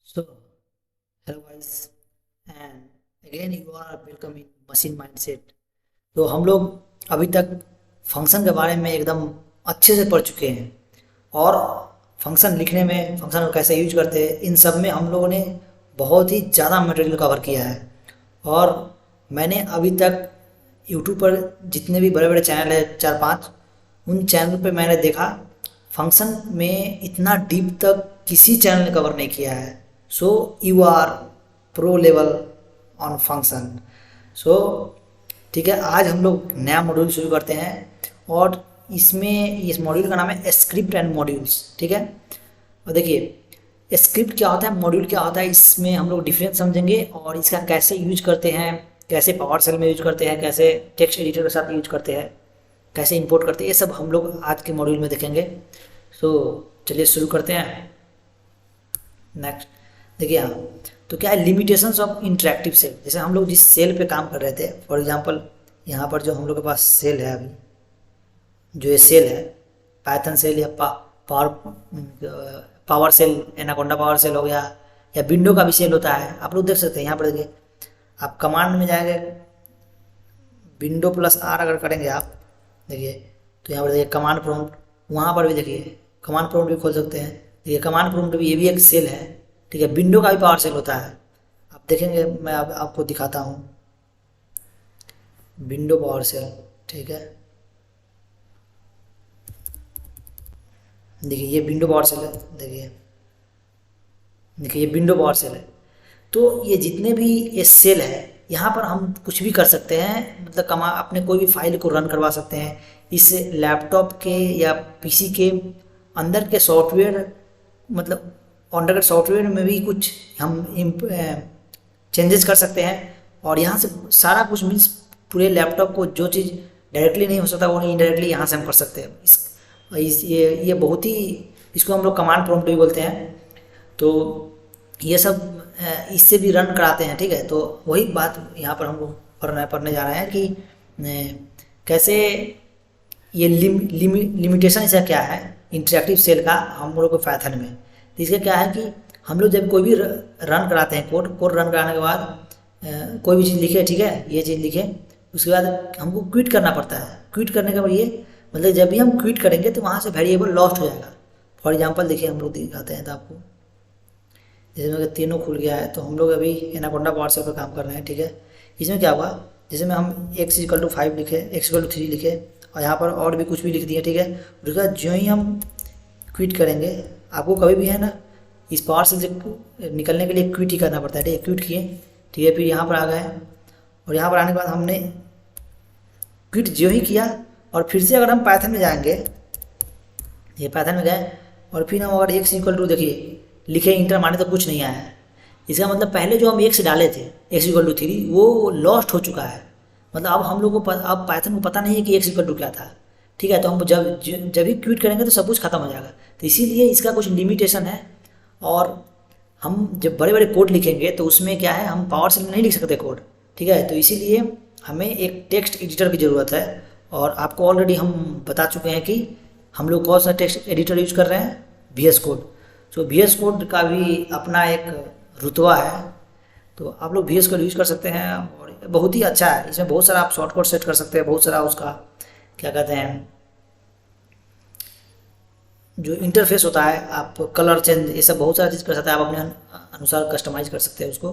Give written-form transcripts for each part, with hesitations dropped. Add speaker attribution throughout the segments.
Speaker 1: So, hello guys, and again you are welcome in machine mindset. तो हम लोग अभी तक फंक्शन के बारे में एकदम अच्छे से पढ़ चुके हैं और फंक्शन लिखने में फंक्शन को कैसे यूज करते हैं इन सब में हम लोगों ने बहुत ही ज़्यादा मटेरियल कवर किया है। और मैंने अभी तक यूट्यूब पर जितने भी बड़े बड़े चैनल हैं 4-5 उन चैनल पे मैंने देखा फंक्शन में इतना डीप तक किसी चैनल ने कवर नहीं किया है। So you are pro level on function. So ठीक है, आज हम लोग नया मॉड्यूल शुरू करते हैं और इसमें इस मॉड्यूल का नाम है स्क्रिप्ट एंड मॉड्यूल्स। ठीक है, और देखिए स्क्रिप्ट क्या होता है, मॉड्यूल क्या होता है, इसमें हम लोग डिफरेंस समझेंगे और इसका कैसे यूज करते हैं, कैसे पावर सेल में यूज करते हैं, कैसे टेक्स्ट एडिटर के साथ यूज करते हैं, कैसे इंपोर्ट करते हैं, ये सब हम लोग आज के मॉड्यूल में देखेंगे। सो चलिए शुरू करते हैं। नेक्स्ट देखिए यहाँ तो क्या है, लिमिटेशंस ऑफ इंटरेक्टिव सेल। जैसे हम लोग जिस सेल पे काम कर रहे थे, फॉर एग्जांपल यहाँ पर जो हम लोग के पास सेल है अभी, जो ये सेल है पाइथन सेल या power cell, Anaconda power cell हो गया, या विंडो का भी सेल होता है। आप लोग देख सकते हैं यहाँ पर देखिए, आप कमांड में जाएंगे विंडो प्लस आर अगर करेंगे आप देखिए तो यहाँ पर देखिए कमांड प्रॉम्प्ट, वहाँ पर भी देखिए कमांड प्रॉम्प्ट भी खोल सकते हैं। देखिए कमांड प्रॉम्प्ट भी, ये भी एक सेल है। ठीक है, विंडो का भी पावर सेल होता है। आप देखेंगे, मैं अब आपको दिखाता हूँ विंडो पावर सेल। ठीक है, देखिए ये विंडो पावर सेल है। देखिए देखिए ये विंडो पावर सेल है। तो ये जितने भी ये सेल है यहाँ पर हम कुछ भी कर सकते हैं, मतलब अपने कोई भी फाइल को रन करवा सकते हैं। इस लैपटॉप के या पीसी के अंदर के सॉफ्टवेयर, मतलब अंडर के सॉफ्टवेयर में भी कुछ हम चेंजेस कर सकते हैं। और यहाँ से सारा कुछ मीन्स पूरे लैपटॉप को जो चीज़ डायरेक्टली नहीं हो सकता वो इनडायरेक्टली यहाँ से हम कर सकते हैं। ये बहुत ही, इसको हम लोग कमांड प्रॉम्प्ट भी बोलते हैं। तो ये सब इससे भी रन कराते हैं। ठीक है, तो वही बात यहाँ पर हम लोग पढ़ने जा रहे हैं कि कैसे ये लिमिटेशन इसका क्या है इंटरेक्टिव सेल का हम लोग को पाइथन में। तो इसका क्या है कि हम लोग जब कोई भी रन कराते हैं, कोड रन कराने के बाद कोई भी चीज़ लिखे, ठीक है, ये चीज़ लिखे, उसके बाद हमको क्विट करना पड़ता है। क्विट करने के बाद ये मतलब जब भी हम क्विट करेंगे तो वहाँ से वेरिएबल लॉस्ट हो जाएगा। फॉर एग्जांपल देखिए हम लोग दिखाते हैं तो आपको, जैसे मेरे तीनों खुल गया है तो हम लोग अभी एनाकोंडा पावर सेल पर काम कर रहे हैं। ठीक है, इसमें क्या हुआ, जैसे में हम x=5 लिखे, x=3 लिखे और यहाँ पर और भी कुछ भी लिख दिए। ठीक है, उसके बाद जो ही हम क्विट करेंगे, आपको कभी भी है ना इस पावर सेल से निकलने के लिए क्विट ही करना पड़ता है। ठीक है, क्विट किए, ठीक है, फिर यहाँ पर आ गए और यहाँ पर आने के बाद हमने क्विट जो ही किया और फिर से अगर हम पाइथन में जाएंगे, ये पाइथन में गए और फिर हम अगर x=, देखिए लिखे इंटर मारे तो कुछ नहीं आया है। इसका मतलब पहले जो हम x डाले थे x=3 वो लॉस्ट हो चुका है। मतलब अब हम लोग को अब पाइथन को पता नहीं है कि x= क्या था। ठीक है, तो हम जब भी क्विट करेंगे तो सब कुछ खत्म हो जाएगा। तो इसीलिए इसका कुछ लिमिटेशन है। और हम जब बड़े बड़े कोड लिखेंगे तो उसमें क्या है, हम पावर सेल में नहीं लिख सकते कोड। ठीक है, तो इसीलिए हमें एक टेक्स्ट एडिटर की ज़रूरत है। और आपको ऑलरेडी हम बता चुके हैं कि हम लोग कौन सा टेक्स्ट एडिटर यूज कर रहे हैं, VS कोड। सो VS कोड का भी अपना एक रुतबा है, तो आप लोग VS कोड यूज कर सकते हैं और बहुत ही अच्छा है। इसमें बहुत सारा आप शॉर्टकट सेट कर सकते हैं, बहुत सारा उसका क्या कहते हैं जो इंटरफेस होता है, आप कलर चेंज, ये सब बहुत सारा चीज़ कर सकते हैं। आप अपने अनुसार कस्टमाइज़ कर सकते हैं उसको।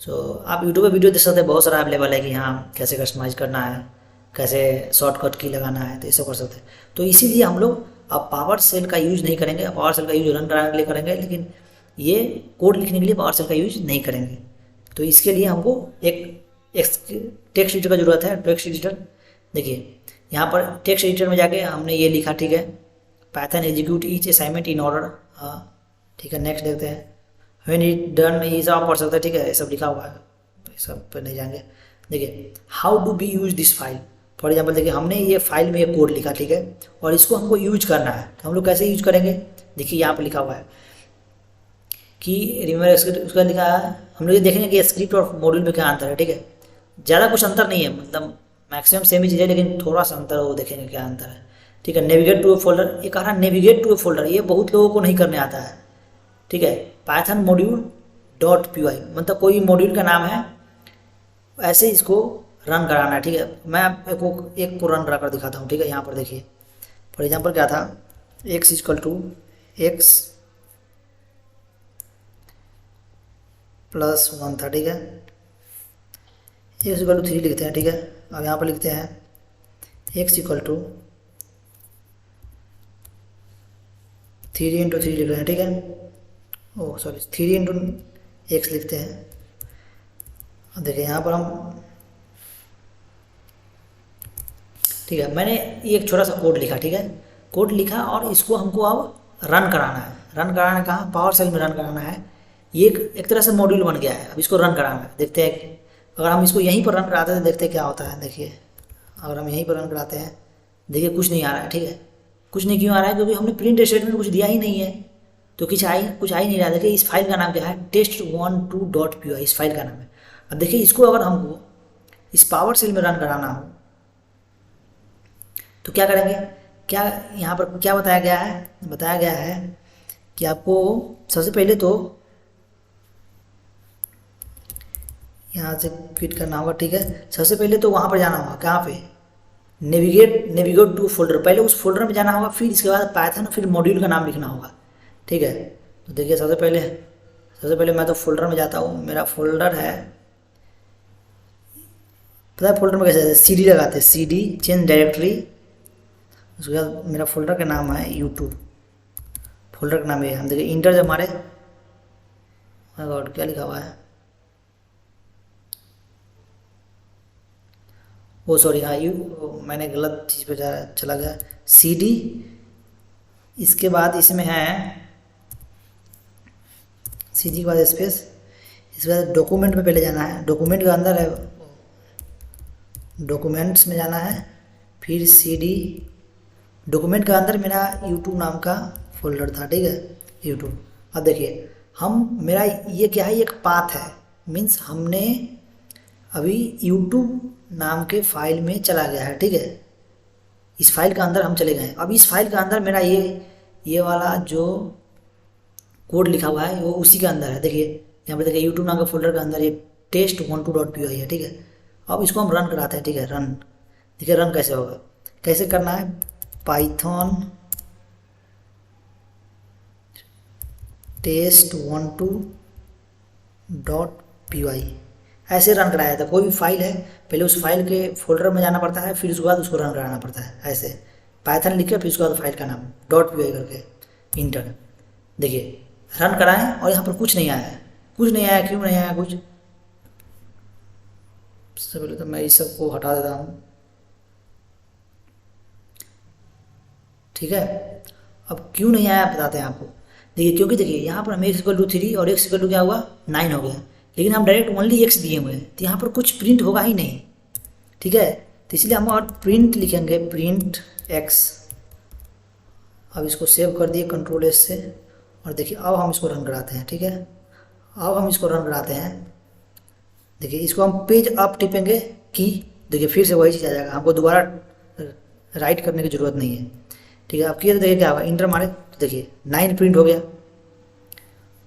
Speaker 1: सो आप यूट्यूब पे वीडियो देख सकते हैं, बहुत सारा अवेलेबल है कि हाँ कैसे कस्टमाइज़ करना है, कैसे शॉर्टकट की लगाना है, तो ये सब कर सकते हैं। तो इसीलिए हम लोग अब पावर सेल का यूज़ नहीं करेंगे, पावर सेल का यूज़ रन कराने के लिए करेंगे, लेकिन ये कोड लिखने के लिए पावर सेल का यूज़ नहीं करेंगे। तो इसके लिए हमको एक टेक्स्ट एडिटर का ज़रूरत है। टेक्स्ट एडिटर देखिए यहाँ पर टेक्स्ट एडिटर में जाके हमने ये लिखा, ठीक है, Python execute each assignment in order. हाँ ठीक है, नेक्स्ट देखते हैं। व्हेन इट डन, ये सब आप पढ़ सकते हैं। ठीक है, ये सब लिखा हुआ है, सब पर नहीं जाएंगे। देखिए how do B use this file, for example देखिए हमने ये फाइल में एक कोड लिखा, ठीक है, और इसको हमको यूज करना है। तो हम लोग कैसे यूज करेंगे, देखिए यहाँ पर लिखा हुआ है कि रिमेंबर स्क्रिप्ट, उसका लिखा है। हम लोग ये देखेंगे कि स्क्रिप्ट और मॉड्यूल में क्या अंतर है। ठीक है, ज़्यादा कुछ अंतर नहीं है, मतलब मैक्सिमम सेम ही चीज़ है, लेकिन थोड़ा सा अंतर है, वो देखेंगे क्या अंतर है। ठीक है, नेविगेट टू ए फोल्डर, ये कह रहा है नेविगेट टू ए फोल्डर, ये बहुत लोगों को नहीं करने आता है। ठीक है, Python module dot P Y, मतलब कोई भी मॉड्यूल का नाम है, ऐसे इसको रन कराना है। ठीक है, मैं आपको एक को रन करा कर दिखाता हूँ। ठीक है, यहाँ पर देखिए फॉर एग्जाम्पल क्या था, x equal to x plus 1 था। ठीक है, x इक्वल टू 3 लिखते हैं। ठीक है, अब यहाँ पर लिखते हैं x इक्वल टू 3 इंटू 3 लिख रहे हैं। ठीक है, ओह सॉरी 3 इंटू एक्स लिखते हैं। अब देखिए यहाँ पर हम, ठीक है, मैंने एक छोटा सा कोड लिखा। ठीक है, कोड लिखा और इसको हमको अब रन कराना है। रन कराना है कहाँ, पावर सेल में रन कराना है। ये एक तरह से मॉड्यूल बन गया है, अब इसको रन कराना है। देखते हैं अगर हम इसको यहीं पर रन कराते हैं तो देखते हैं क्या होता है। देखिए अगर हम यहीं पर रन कराते हैं, देखिए कुछ नहीं आ रहा है। ठीक है, कुछ नहीं क्यों आ रहा है, क्योंकि हमने प्रिंट स्टेटमेंट कुछ दिया ही नहीं है, तो कुछ आ ही नहीं रहा। देखिए इस फाइल का नाम क्या है, test12.py, इस फाइल का नाम है। अब देखिए इसको अगर हमको इस पावर सेल में रन कराना हो तो क्या करेंगे, क्या यहाँ पर क्या बताया गया है, बताया गया है कि आपको सबसे पहले तो यहाँ से क्विट करना होगा। ठीक है, सबसे पहले तो वहाँ पर जाना होगा, कहाँ पे, नेविगेट टू फोल्डर, पहले उस फोल्डर में जाना होगा, फिर इसके बाद पाइथन, फिर मॉड्यूल का नाम लिखना होगा। ठीक है, तो देखिए सबसे पहले मैं तो फोल्डर में जाता हूँ। मेरा फोल्डर है, पता है फोल्डर में कैसे जाते हैं, CD लगाते हैं, CD चेंज डायरेक्टरी, उसके बाद मेरा फोल्डर का नाम है यूट्यूब, फोल्डर का नाम ये हम देखिए इंटर जब मारे, गॉड क्या लिखा हुआ है, वो सॉरी हाँ मैंने गलत चीज़ पे चला गया, CD, इसके बाद इसमें है CD के बाद स्पेस, इसके बाद डॉक्यूमेंट में पहले जाना है, डॉक्यूमेंट के अंदर है, डॉक्यूमेंट्स में जाना है, फिर CD, डॉक्यूमेंट के अंदर मेरा यूट्यूब नाम का फोल्डर था। ठीक है, यूट्यूब। अब देखिए हम, मेरा ये क्या है, एक पाथ है, मीन्स हमने अभी यूट्यूब नाम के फाइल में चला गया है। ठीक है, इस फाइल के अंदर हम चले गए। अब इस फाइल के अंदर मेरा ये वाला जो कोड लिखा हुआ है वो उसी के अंदर है। देखिए यहाँ पर देखिए यूट्यूब नाम के फोल्डर के अंदर ये test12.py है। ठीक है, अब इसको हम रन कराते हैं। ठीक है, रन, देखिए रन कैसे होगा, कैसे करना है, पाइथन test12.py ऐसे रन कराया था। कोई भी फाइल है, पहले उस फाइल के फोल्डर में जाना पड़ता है, फिर उसके बाद उसको रन कराना पड़ता है। ऐसे पाइथन लिख के फिर उसके बाद फाइल का नाम .py करके इंटर, देखिए रन कराएं और यहाँ पर कुछ नहीं आया है, कुछ नहीं आया, क्यों नहीं आया कुछ, सबसे पहले तो मैं इस सबको हटा देता हूँ। ठीक है, अब क्यों नहीं आया बताते हैं आपको। देखिए क्योंकि देखिए यहाँ पर हमें x इक्वल टू 3 और x इक्वल टू क्या हुआ 9 हो गया, लेकिन हम डायरेक्ट ओनली x दिए हुए हैं, तो यहाँ पर कुछ प्रिंट होगा ही नहीं। ठीक है, तो इसलिए हम और प्रिंट लिखेंगे, प्रिंट x। अब इसको सेव कर दिए कंट्रोल S से, और देखिए अब हम इसको रन कराते हैं। ठीक है, अब हम इसको रन कराते हैं। देखिए इसको हम पेज अप टिपेंगे की, देखिए फिर से वही चीज़ आ जाएगा, हमको दोबारा राइट करने की ज़रूरत नहीं है। ठीक है, अब किए तो देखिए क्या होगा, इंटर मारे तो देखिए 9 प्रिंट हो गया।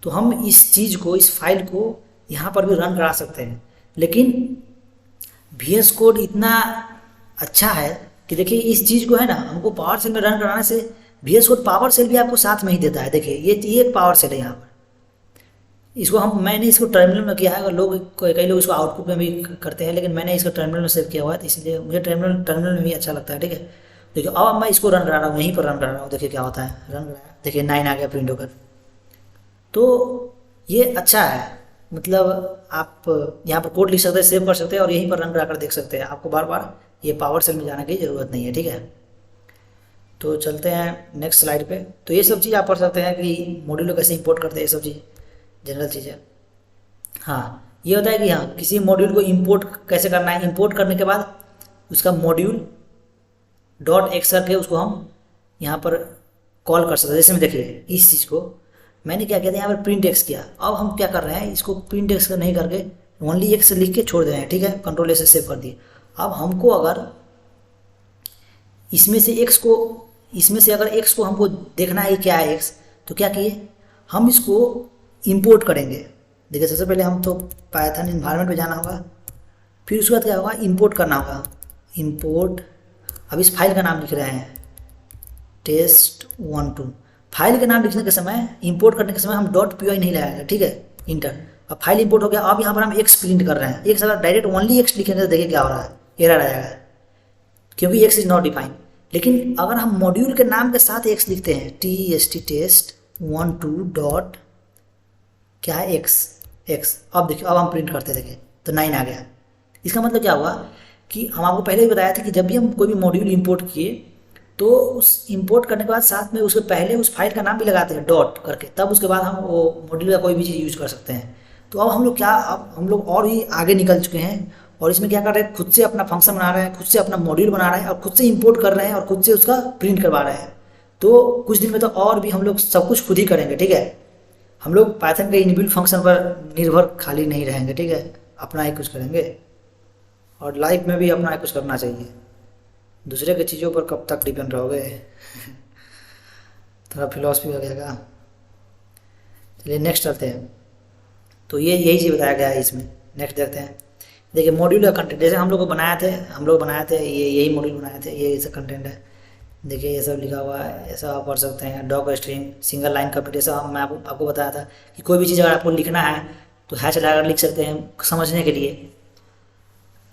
Speaker 1: तो हम इस चीज़ को, इस फाइल को यहाँ पर भी रन करा सकते हैं, लेकिन VS कोड इतना अच्छा है कि देखिए इस चीज़ को है ना, हमको पावर सेल में रन कराने से VS कोड पावर सेल भी आपको साथ में ही देता है। देखिए ये एक पावर सेल है यहाँ पर, इसको मैंने इसको टर्मिनल में किया है, अगर कई लोग इसको आउटपुट में भी करते हैं, लेकिन मैंने इसको टर्मिनल में सेव किया हुआ है, तो इसलिए मुझे टर्मिनल में भी अच्छा लगता है। ठीक है, देखिए अब मैं इसको रन करा रहा हूँ, यहीं पर रन करा रहा हूँ, देखिए क्या होता है, रन कराया, देखिए 9 आ गया प्रिंट होकर। तो ये अच्छा है, मतलब आप यहाँ पर कोड लिख सकते हैं, सेव कर सकते हैं और यहीं पर रन करा कर देख सकते हैं, आपको बार बार ये पावर सेल में जाने की ज़रूरत नहीं है। ठीक है, तो चलते हैं नेक्स्ट स्लाइड पे। तो ये सब चीज़ आप पढ़ सकते हैं कि मॉड्यूल कैसे इंपोर्ट करते हैं, ये सब चीज़ जनरल चीज़ है। हाँ, ये होता है कि हाँ किसी मॉड्यूल को इंपोर्ट कैसे करना है, इंपोर्ट करने के बाद उसका मॉड्यूल .x करके उसको हम यहाँ पर कॉल कर सकते हैं। जैसे में देखिए इस चीज़ को मैंने क्या किया था, यहाँ पर प्रिंट x किया, अब हम क्या कर रहे हैं, इसको प्रिंट x नहीं करके ओनली x लिख के छोड़ दे रहे हैं। ठीक है, कंट्रोल S से सेव कर दिए। अब हमको अगर इसमें से x को हमको देखना है क्या है x, तो क्या किए, हम इसको इंपोर्ट करेंगे। देखिए सबसे पहले हम तो पाइथन इन्वायरमेंट में जाना होगा, फिर उसके बाद क्या होगा, इंपोर्ट करना होगा। इंपोर्ट, अब इस फाइल का नाम लिख रहे हैं test12। फाइल के नाम लिखने के समय, इंपोर्ट करने के समय हम .py नहीं लगाएंगे, ठीक है, इंटर। अब फाइल इंपोर्ट हो गया, अब यहाँ पर हम x प्रिंट कर रहे हैं। एक साथ डायरेक्ट ओनली x लिखेंगे तो देखिए क्या हो रहा है, एरर आएगा, क्योंकि x इज नॉट डिफाइंड। लेकिन अगर हम मॉड्यूल के नाम के साथ x लिखते हैं, test12 डॉट क्या है x, अब देखिए, अब हम प्रिंट करते देखिए तो 9 आ गया। इसका मतलब क्या हुआ कि हम आपको पहले ही बताया था कि जब भी हम कोई भी मॉड्यूल इंपोर्ट किए तो उस इंपोर्ट करने के बाद साथ में उसके पहले उस फाइल का नाम भी लगाते हैं डॉट करके, तब उसके बाद हम वो मॉड्यूल का कोई भी चीज़ यूज़ कर सकते हैं। तो अब हम लोग क्या, अब हम लोग और भी आगे निकल चुके हैं और इसमें क्या कर रहे हैं, खुद से अपना फंक्शन बना रहे हैं, खुद से अपना मॉड्यूल बना रहे हैं और खुद से इंपोर्ट कर रहे हैं और खुद से उसका प्रिंट करवा रहे हैं। तो कुछ दिन में तो और भी हम लोग सब कुछ खुद ही करेंगे, ठीक है। हम लोग पाइथन के इनबिल्ट फंक्शन पर निर्भर खाली नहीं रहेंगे, ठीक है, अपना ही कुछ करेंगे। और लाइफ में भी अपना ही कुछ करना चाहिए, दूसरे की चीज़ों पर कब तक डिपेंड रहोगे। थोड़ा फिलॉसफी हो गया। चलिए नेक्स्ट चलते हैं। तो ये यही चीज़ बताया गया है इसमें। नेक्स्ट देखते हैं। देखिए मॉड्यूल का कंटेंट, जैसे हम लोग बनाए थे ये यही मॉड्यूल बनाए थे, ये ऐसा कंटेंट है। देखिए ये सब लिखा हुआ है, ऐसा आप पढ़ सकते हैं। Doc string, single line complete, ऐसा मैं आपको बताया था कि कोई भी चीज़ अगर आपको लिखना है तो हैश लगाकर लिख सकते हैं समझने के लिए।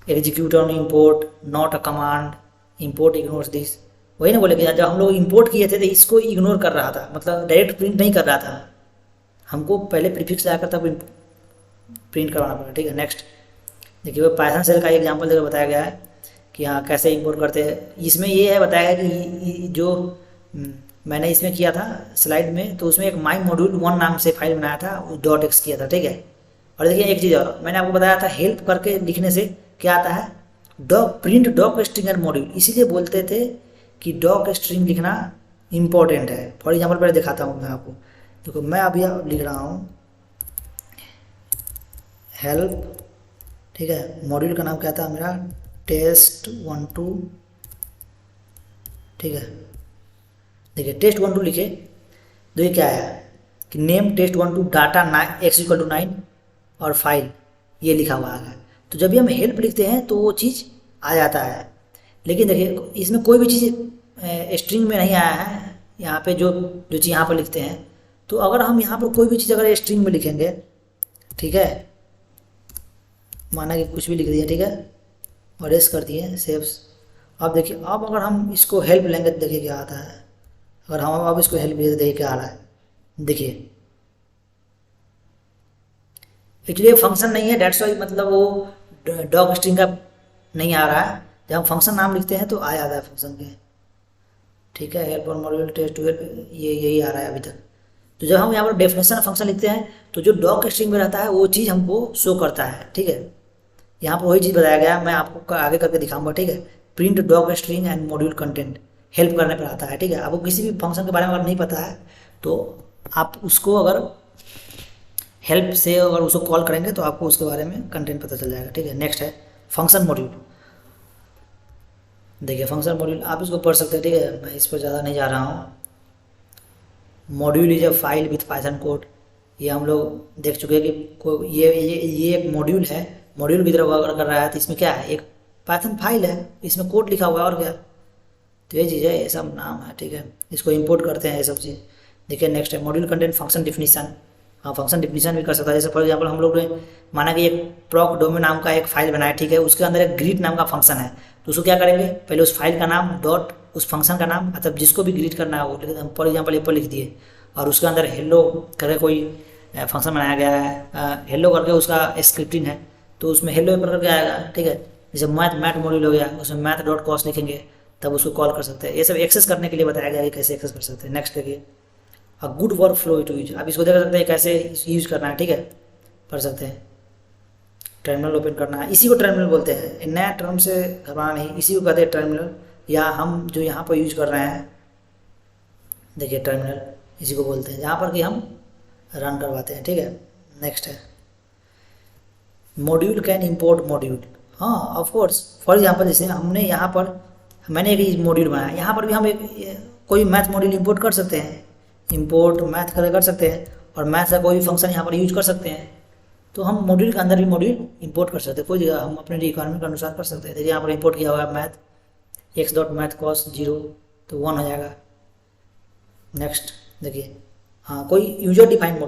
Speaker 1: Execute on import, not a command, import ignores this. वही ना बोले कि जब हम लोग इंपोर्ट किए थे तो इसको इग्नोर कर रहा था, मतलब डायरेक्ट प्रिंट नहीं कर रहा था, हमको पहले प्रीफिक्स लगाकर तब प्रिंट करवाना पड़ा, ठीक है। नेक्स्ट देखिए वो पाइथन सेल का एग्जांपल देकर बताया गया है कि हाँ कैसे इंपोर्ट करते हैं। इसमें ये है बताया गया कि जो मैंने इसमें किया था स्लाइड में, तो उसमें एक माई मॉड्यूल 1 नाम से फाइल बनाया था, .x किया था, ठीक है। और देखिए एक चीज़ और मैंने आपको बताया था, हेल्प करके लिखने से क्या आता है, print doc string and module. इसीलिए बोलते थे कि डॉक स्ट्रिंग लिखना इम्पोर्टेंट है। फॉर एग्जाम्पल पहले दिखाता हूँ मैं आपको, देखो मैं अभी लिख रहा हूँ हेल्प, ठीक है। मॉड्यूल का नाम क्या था मेरा, test12, ठीक है। देखिए test12 लिखे, देखिए क्या आया कि नेम test12 डाटा x=9 और फाइल ये लिखा हुआ है। तो जब भी हम हेल्प लिखते हैं तो वो चीज़ आ जाता है। लेकिन देखिए इसमें कोई भी चीज़ स्ट्रिंग में नहीं आया है, यहाँ पे जो चीज़ यहाँ पर लिखते हैं। तो अगर हम यहाँ पर कोई भी चीज़ अगर स्ट्रिंग में लिखेंगे, ठीक है, माना कि कुछ भी लिख दिया, ठीक है, और एस कर दिए सेव्स। अब देखिए अब अगर हम इसको हेल्प लेंगे तो देखिए क्या आता है। अगर हम अब इसको हेल्प भेज देखिए क्या आ रहा है, देखिए एक्चुअली फंक्शन नहीं है, डेट्स वाई, मतलब वो डॉक स्ट्रिंग का नहीं आ रहा है। जब हम फंक्शन नाम लिखते हैं तो आ जाता है फंक्शन के, ठीक है। हेल्प और मॉड्यूल टेस्ट 12 ये यही आ रहा है अभी तक। तो जब हम यहाँ पर डेफिनेशन फंक्शन लिखते हैं तो जो डॉक स्ट्रिंग में रहता है वो चीज़ हमको शो करता है, ठीक है। यहाँ पर वही चीज़ बताया गया है, मैं आपको आगे करके दिखाऊंगा, ठीक है। Print doc string and module content help करने पर आता है, ठीक है। आपको किसी भी फंक्शन के बारे में अगर नहीं पता है तो आप उसको अगर हेल्प से अगर उसको कॉल करेंगे तो आपको उसके बारे में कंटेंट पता चल जाएगा, ठीक है। नेक्स्ट है फंक्शन मॉड्यूल। देखिए फंक्शन मॉड्यूल आप इसको पढ़ सकते हैं, ठीक है, मैं इस पर ज़्यादा नहीं जा रहा हूँ। Module is a file with Python code, ये हम लोग देख चुके हैं कि ये एक मॉड्यूल है, मॉड्यूल की तरफ अगर कर रहा है तो इसमें क्या है, एक पाइथन फाइल है, इसमें कोड लिखा हुआ है और क्या। तो ये चीज़ है, ये सब नाम है, ठीक है। इसको इंपोर्ट करते हैं ये सब चीज़। देखिए नेक्स्ट है मॉड्यूल कंटेंट फंक्शन डिफिनीशन। हाँ फंक्शन डिफिनीशन भी कर सकता है। जैसे फॉर एग्जाम्पल हम लोग ने माना कि एक प्रॉक डोमेन नाम का एक फाइल बनाया, ठीक है, उसके अंदर एक ग्रीट नाम का फंक्शन है। तो उसको क्या करेंगे, पहले उस फाइल का नाम डॉट उस फंक्शन का नाम, मतलब जिसको भी ग्रीट करना है वो, फॉर एग्जाम्पल एप्पल लिख दिए, और उसके अंदर हेलो करके कोई फंक्शन बनाया गया है, हेलो करके उसका स्क्रिप्टिंग है, तो उसमें हेलो एप्पल करके आएगा, ठीक है। जैसे मैथ मॉड्यूल हो गया, उसमें मैथ डॉट कॉस लिखेंगे तब उसको कॉल कर सकते हैं। ये सब एक्सेस करने के लिए बताया गया है कि कैसे एक्सेस कर सकते हैं। नेक्स्ट देखिए a good workflow to use, आप इसको देख सकते हैं कैसे यूज करना है, ठीक है, पढ़ सकते हैं। टर्मिनल ओपन करना है, इसी को टर्मिनल बोलते हैं, नया टर्म से घबराना नहीं, इसी को कहते हैं टर्मिनल, या हम जो यहाँ पर यूज कर रहे हैं देखिए टर्मिनल इसी को बोलते हैं, जहाँ पर कि हम रन करवाते हैं, ठीक है। नेक्स्ट है मॉड्यूल कैन इंपोर्ट मॉड्यूल। हाँ ऑफ कोर्स, फॉर एग्जांपल जैसे हमने यहाँ पर मैंने एक मॉड्यूल बनाया, यहाँ पर भी हम एक कोई मैथ मॉड्यूल इंपोर्ट कर सकते हैं, इंपोर्ट मैथ कर सकते हैं, और मैथ का कोई भी फंक्शन यहाँ पर यूज कर सकते हैं, तो हम मॉड्यूल के अंदर भी मॉड्यूल इंपोर्ट कर सकते हैं, कोई जगह हम अपने रिक्वायरमेंट के अनुसार कर सकते हैं। देखिए यहाँ पर इंपोर्ट किया हुआ है math x dot math cos 0 तो 1 हो जाएगा। नेक्स्ट देखिए, हाँ कोई यूजर डिफाइंड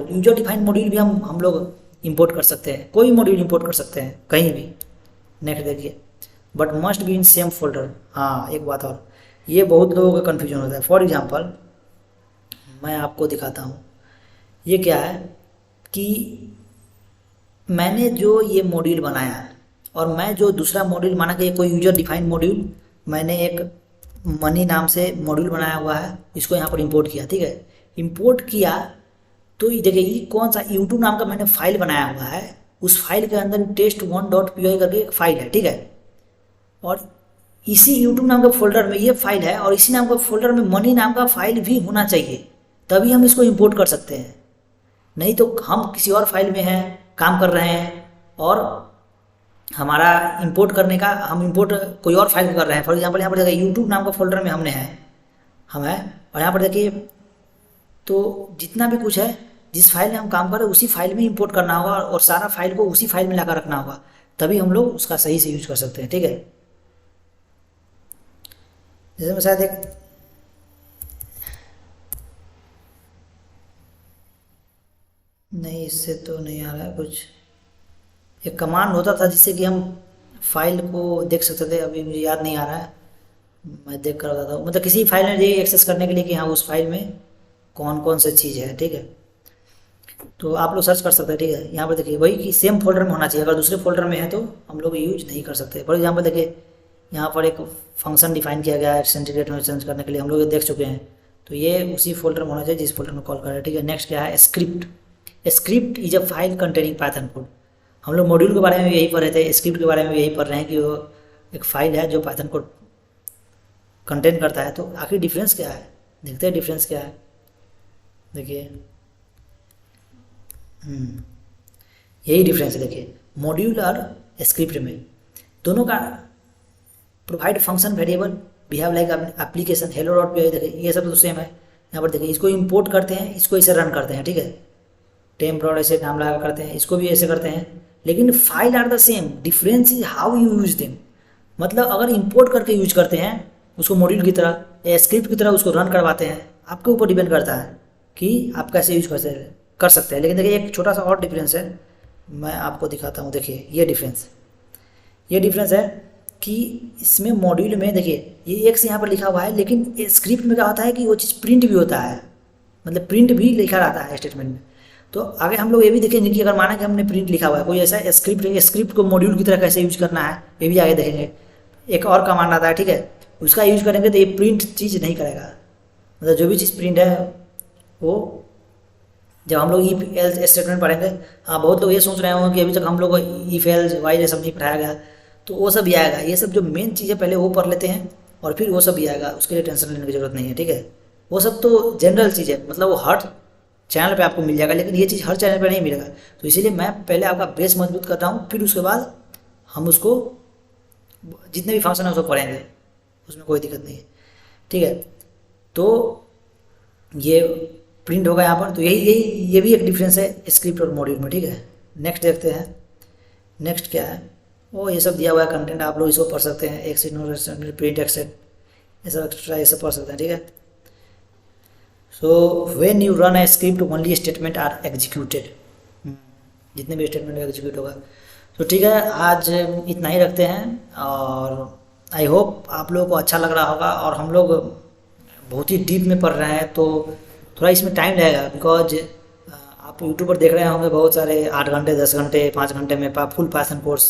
Speaker 1: मॉड्यूल भी हम लोग इंपोर्ट कर सकते हैं, कोई भी मॉड्यूल इंपोर्ट कर सकते हैं कहीं भी। नेक्स्ट देखिए, but must be in same folder. हाँ एक बात और, ये बहुत लोगों का कन्फ्यूजन होता है। फॉर एग्जांपल मैं आपको दिखाता हूँ, ये क्या है कि मैंने जो ये मॉड्यूल बनाया है और मैं जो दूसरा मॉड्यूल माना कि कोई यूजर डिफाइंड मॉड्यूल, मैंने एक मनी नाम से मॉड्यूल बनाया हुआ है, इसको यहाँ पर इंपोर्ट किया। ठीक है, इंपोर्ट किया तो ये देखिए ये कौन सा यूट्यूब नाम का मैंने फाइल बनाया हुआ है, उस फाइल के अंदर test1.py करके एक फाइल है। ठीक है, और इसी यूट्यूब नाम के फोल्डर में ये फाइल है और इसी नाम का फोल्डर में मनी नाम का फाइल भी होना चाहिए, तभी हम इसको इंपोर्ट कर सकते हैं। नहीं तो हम किसी और फाइल में हैं, काम कर रहे हैं और हमारा इंपोर्ट करने का, हम इंपोर्ट कोई और फाइल कर रहे हैं। फॉर एग्जांपल यहाँ पर देखिए यूट्यूब नाम का फोल्डर में हमने हैं, हम हैं, और यहाँ पर देखिए तो जितना भी कुछ है जिस फाइल में हम काम कर रहे हैं उसी फाइल में इंपोर्ट करना होगा और सारा फाइल को उसी फाइल में लाकर रखना होगा, तभी हम लोग उसका सही से यूज कर सकते हैं। ठीक है, जैसे मैं शायद एक नहीं, इससे तो नहीं आ रहा है कुछ, एक कमांड होता था जिससे कि हम फाइल को देख सकते थे, अभी मुझे याद नहीं आ रहा है, मैं देख कर बताता हूँ। मतलब किसी फाइल में ये एक्सेस करने के लिए कि हाँ उस फाइल में कौन कौन सी चीज़ है। ठीक है, तो आप लोग सर्च कर सकते हैं। ठीक है, यहाँ पर देखिए वही कि सेम फोल्डर में होना चाहिए, अगर दूसरे फोल्डर में है तो हम लोग यूज नहीं कर सकते। फॉर एग्जाम्पल देखिए यहाँ पर एक फंक्शन डिफाइन किया गया है सेंटीग्रेड में चेंज करने के लिए, हम लोग ये देख चुके हैं, तो ये उसी फोल्डर में होना चाहिए जिस फोल्डर में कॉल कर रहे हैं। ठीक है, नेक्स्ट क्या है, script. Script is a file containing Python code. हम लोग मॉड्यूल के बारे में यही पढ़ रहे थे, स्क्रिप्ट के बारे में यही पढ़ रहे हैं कि वो एक फाइल है जो पाइथन कोड कंटेन करता है। तो आखिर डिफरेंस क्या है, देखते हैं डिफरेंस क्या है। देखिए यही डिफरेंस है। देखिए मॉड्यूल और स्क्रिप्ट में दोनों का provide function variable behave like application hello dot P. देखिए ये सब तो सेम है। यहाँ पर देखिए इसको इंपोर्ट करते हैं, इसको इसे रन करते हैं। ठीक है, टेम्प डॉट ऐसे नाम लगा करते हैं, इसको भी ऐसे करते हैं, लेकिन file are the same, difference is how you use them. मतलब अगर इंपोर्ट करके यूज करते हैं उसको मॉड्यूल की तरह या स्क्रिप्ट की तरह उसको रन करवाते हैं, आपके ऊपर डिपेंड करता है कि आप कैसे यूज कर सकते हैं। लेकिन देखिए एक छोटा सा और डिफरेंस है, मैं आपको दिखाता हूँ। देखिए ये डिफरेंस है कि इसमें मॉड्यूल में देखिए ये एक से यहाँ पर लिखा हुआ है, लेकिन स्क्रिप्ट में क्या होता है कि वो चीज़ प्रिंट भी होता है, मतलब प्रिंट भी लिखा रहता है स्टेटमेंट में। तो आगे हम लोग ये भी देखेंगे कि अगर माना कि हमने प्रिंट लिखा हुआ है कोई ऐसा स्क्रिप्ट को मॉड्यूल की तरह कैसे यूज करना है, ये भी आगे देखेंगे। एक और कमांड आता है, ठीक है, उसका यूज करेंगे तो ये प्रिंट चीज़ नहीं करेगा। मतलब जो भी चीज़ प्रिंट है वो जब हम लोग इफ एल्स स्टेटमेंट पढ़ेंगे, हाँ बहुत लोग ये सोच रहे होंगे कि अभी तक हम लोग इफ एल्स वाइल ये सब नहीं पढ़ाया गया, तो वो सब भी आएगा। ये सब जो मेन चीज़ें पहले वो पढ़ लेते हैं और फिर वो सब भी आएगा, उसके लिए टेंशन लेने की जरूरत नहीं है। ठीक है, वो सब तो जनरल चीज़ है, मतलब वो हर चैनल पे आपको मिल जाएगा, लेकिन ये चीज़ हर चैनल पे नहीं मिलेगा। तो इसीलिए मैं पहले आपका बेस मजबूत करता हूँ, फिर उसके बाद हम उसको जितने भी फंक्शन है उसको पढ़ेंगे, उसमें कोई दिक्कत नहीं है। ठीक है, तो ये प्रिंट होगा यहाँ पर, तो ये भी एक डिफरेंस है स्क्रिप्ट और मॉड्यूल में। ठीक है, नेक्स्ट देखते हैं। नेक्स्ट क्या है, वो ये सब दिया हुआ है कंटेंट, आप लोग इसको पढ़ सकते हैं। एक्सेट नो प्रिंट एक्सेट ये सब एक्स्ट्रा ये सब पढ़ सकते हैं। ठीक है, so when you run a script only statement are executed, जितने भी स्टेटमेंट एग्जीक्यूट होगा। तो ठीक है, आज इतना ही रखते हैं और आई होप आप लोगों को अच्छा लग रहा होगा। और हम लोग बहुत ही डीप में पढ़ रहे हैं तो थोड़ा इसमें टाइम लगेगा, बिकॉज आप यूट्यूब पर देख रहे होंगे बहुत सारे 8 घंटे 10 घंटे 5 घंटे में फुल पाइथन कोर्स।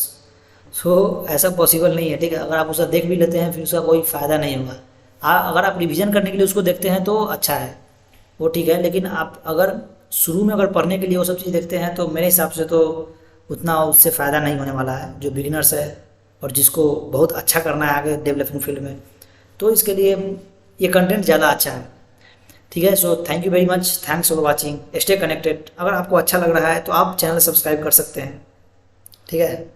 Speaker 1: सो ऐसा पॉसिबल नहीं है। ठीक है, अगर आप उसका देख भी लेते हैं फिर उसका कोई फ़ायदा नहीं होगा। अगर आप रिवीजन करने के लिए उसको देखते हैं तो अच्छा है, वो ठीक है, लेकिन आप अगर शुरू में अगर पढ़ने के लिए वो सब चीज़ देखते हैं तो मेरे हिसाब से तो उतना उससे फ़ायदा नहीं होने वाला है। जो बिगिनर्स है और जिसको बहुत अच्छा करना है आगे डेवलपिंग फील्ड में, तो इसके लिए ये कंटेंट ज़्यादा अच्छा है। ठीक है, so thank you very much, thanks for watching, stay connected. अगर आपको अच्छा लग रहा है तो आप चैनल सब्सक्राइब कर सकते हैं। ठीक है।